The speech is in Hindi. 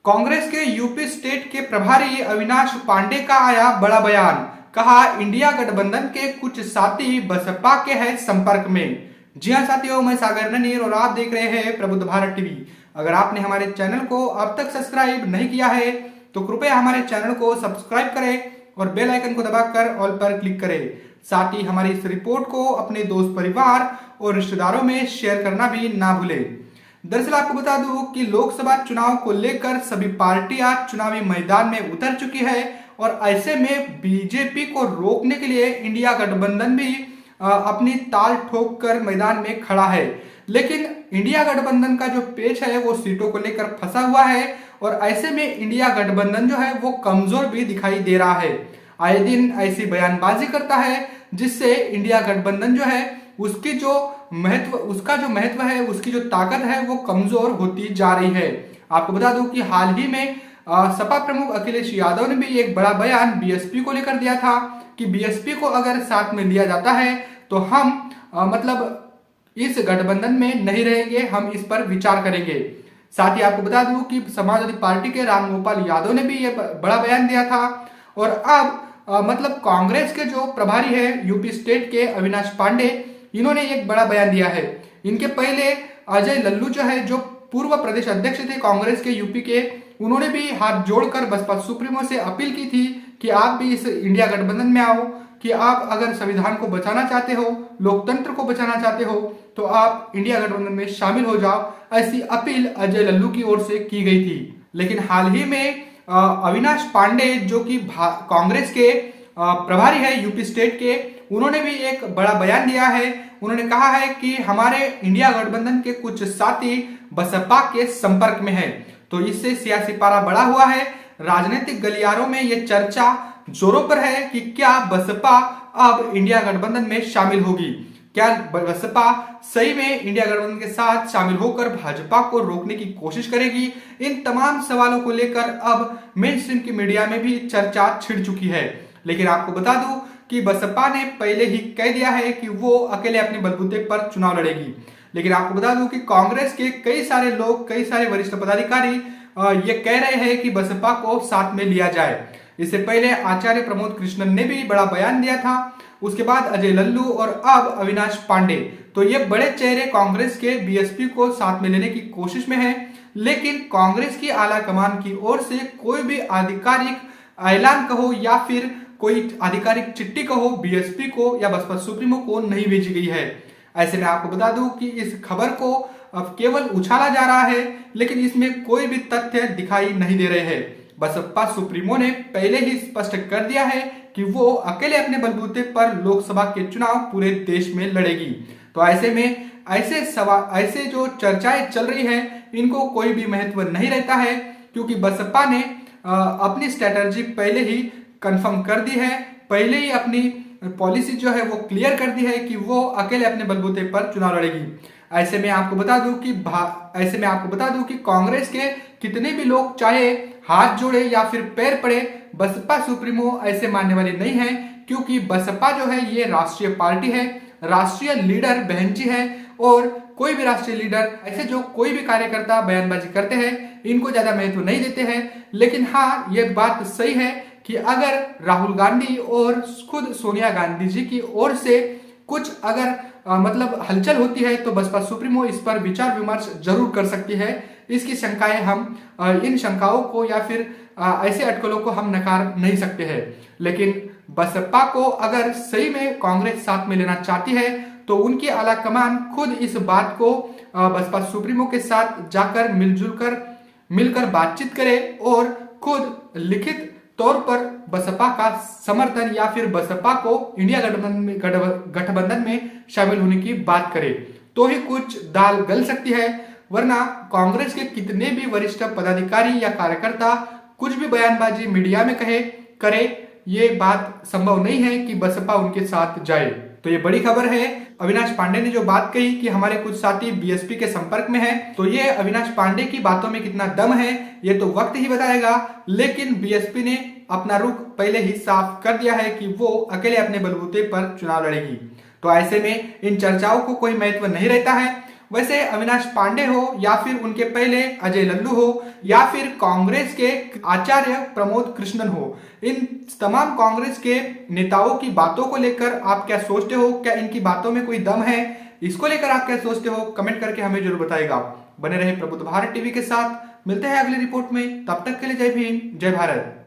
कांग्रेस के यूपी स्टेट के प्रभारी अविनाश पांडे का आया बड़ा बयान। कहा, इंडिया गठबंधन के कुछ साथी बसपा के हैं संपर्क में। जी हां साथियों, मैं सागर ननीर और आप देख रहे हैं प्रबुद्ध भारत टीवी। अगर आपने हमारे चैनल को अब तक सब्सक्राइब नहीं किया है तो कृपया हमारे चैनल को सब्सक्राइब करें और बेल आइकन को दबाकर ऑल पर क्लिक करें। साथ ही हमारी इस रिपोर्ट को अपने दोस्त, परिवार और रिश्तेदारों में शेयर करना भी ना भूलें। दरअसल आपको बता दूं कि लोकसभा चुनाव को लेकर सभी पार्टियां चुनावी मैदान में उतर चुकी है और ऐसे में बीजेपी को रोकने के लिए इंडिया गठबंधन भी अपनी ताल ठोक कर मैदान में खड़ा है। लेकिन इंडिया गठबंधन का जो पेच है वो सीटों को लेकर फंसा हुआ है और ऐसे में इंडिया गठबंधन जो है वो कमजोर भी दिखाई दे रहा है। आए दिन ऐसी बयानबाजी करता है जिससे इंडिया गठबंधन जो है उसका जो महत्व है, उसकी जो ताकत है वो कमजोर होती जा रही है। आपको बता दूं कि हाल ही में सपा प्रमुख अखिलेश यादव ने भी एक बड़ा बयान बीएसपी को लेकर दिया था कि बीएसपी को अगर साथ में लिया जाता है तो हम इस गठबंधन में नहीं रहेंगे, हम इस पर विचार करेंगे। साथ ही आपको बता दूं कि समाजवादी पार्टी के रामगोपाल यादव ने भी ये बड़ा बयान दिया था और अब कांग्रेस के जो प्रभारी है यूपी स्टेट के अविनाश पांडे, इन्होंने एक बड़ा बयान दिया है। इनके पहले अजय लल्लू जो है, जो पूर्व प्रदेश अध्यक्ष थे कांग्रेस के यूपी के, उन्होंने भी हाथ जोड़कर बसपा सुप्रीमो से अपील की थी कि आप भी इस इंडिया गठबंधन में आओ, कि आप अगर संविधान को बचाना चाहते हो, लोकतंत्र को बचाना चाहते हो तो आप इंडिया गठबंधन में शामिल हो जाओ। ऐसी अपील अजय लल्लू की ओर से की गई थी। लेकिन हाल ही में अविनाश पांडे जो कि कांग्रेस के प्रभारी है यूपी स्टेट के, उन्होंने भी एक बड़ा बयान दिया है। उन्होंने कहा है कि हमारे इंडिया गठबंधन के कुछ साथी बसपा के संपर्क में हैं। तो इससे सियासी पारा बढ़ा हुआ है। राजनीतिक गलियारों में यह चर्चा जोरों पर है कि क्या बसपा अब इंडिया गठबंधन में शामिल होगी, क्या बसपा सही में इंडिया गठबंधन के साथ शामिल होकर भाजपा को रोकने की कोशिश करेगी। इन तमाम सवालों को लेकर अब मेन स्ट्रीम की मीडिया में भी चर्चा छिड़ चुकी है। लेकिन आपको बता दूं कि बसपा ने पहले ही कह दिया है कि वो अकेले अपने बलबूते पर चुनाव लड़ेगी। लेकिन आपको बता दूं कि कांग्रेस के कई सारे लोग, कई सारे वरिष्ठ पदाधिकारी ये कह रहे हैं कि बसपा को साथ में लिया जाए। इससे पहले आचार्य प्रमोद कृष्णन ने भी बड़ा बयान दिया था, उसके बाद अजय लल्लू और अब अविनाश पांडे। तो ये बड़े चेहरे कांग्रेस के बीएसपी को साथ में लेने की कोशिश में है। लेकिन कांग्रेस की आला कमान की ओर से कोई भी आधिकारिक ऐलान कहो या फिर कोई आधिकारिक चिट्ठी कहो बीएसपी को या बसपा सुप्रीमो को नहीं भेजी गई है। ऐसे में आपको बता दूं कि इस खबर को अब केवल उछाला जा रहा है, लेकिन इसमें कोई भी तथ्य दिखाई नहीं दे रहे हैं। बसपा सुप्रीमो ने पहले ही स्पष्ट कर दिया है कि वो अकेले अपने बलबूते पर लोकसभा के चुनाव पूरे देश में लड़ेगी। तो ऐसे में ऐसे जो चर्चाएं चल रही है इनको कोई भी महत्व नहीं रहता है, क्योंकि बसपा ने अपनी स्ट्रेटजी पहले ही कंफर्म कर दी है, पहले ही अपनी पॉलिसी जो है वो क्लियर कर दी है कि वो अकेले अपने बलबूते पर चुनाव लड़ेगी। ऐसे में आपको बता दूं कि कांग्रेस के कितने भी लोग चाहे हाथ जोड़े या फिर पैर पड़े, बसपा सुप्रीमो ऐसे मानने वाले नहीं है, क्योंकि बसपा जो है ये राष्ट्रीय पार्टी है, राष्ट्रीय लीडर बहन जी है और कोई भी राष्ट्रीय लीडर ऐसे जो कोई भी कार्यकर्ता बयानबाजी करते हैं इनको ज्यादा महत्व नहीं देते हैं। लेकिन हाँ, ये बात सही है कि अगर राहुल गांधी और खुद सोनिया गांधी जी की ओर से कुछ अगर हलचल होती है तो बसपा सुप्रीमो इस पर विचार विमर्श जरूर कर सकती है। इसकी शंकाएं हम इन शंकाओं को या फिर ऐसे अटकलों को हम नकार नहीं सकते हैं। लेकिन बसपा को अगर सही में कांग्रेस साथ में लेना चाहती है तो उनकी आला कमान खुद इस बात को बसपा सुप्रीमो के साथ जाकर मिलकर बातचीत करे और खुद लिखित तौर पर बसपा का समर्थन या फिर बसपा को इंडिया गठबंधन में शामिल होने की बात करे, तो ही कुछ दाल गल सकती है। वरना कांग्रेस के कितने भी वरिष्ठ पदाधिकारी या कार्यकर्ता कुछ भी बयानबाजी मीडिया में करे, ये बात संभव नहीं है कि बसपा उनके साथ जाए। तो ये बड़ी खबर है। अविनाश पांडे ने जो बात कही कि हमारे कुछ साथी बीएसपी के संपर्क में हैं, तो ये अविनाश पांडे की बातों में कितना दम है ये तो वक्त ही बताएगा। लेकिन बीएसपी ने अपना रुख पहले ही साफ कर दिया है कि वो अकेले अपने बलबूते पर चुनाव लड़ेगी। तो ऐसे में इन चर्चाओं को कोई महत्व नहीं रहता है वैसे अविनाश पांडे हो या फिर उनके पहले अजय लल्लू हो या फिर कांग्रेस के आचार्य प्रमोद कृष्णन हो, इन तमाम कांग्रेस के नेताओं की बातों को लेकर आप क्या सोचते हो? क्या इनकी बातों में कोई दम है? इसको लेकर आप क्या सोचते हो? कमेंट करके हमें जरूर बताएगा। बने रहे प्रबुद्ध भारत टीवी के साथ। मिलते हैं अगली रिपोर्ट में, तब तक के लिए जय भीम, जय भारत।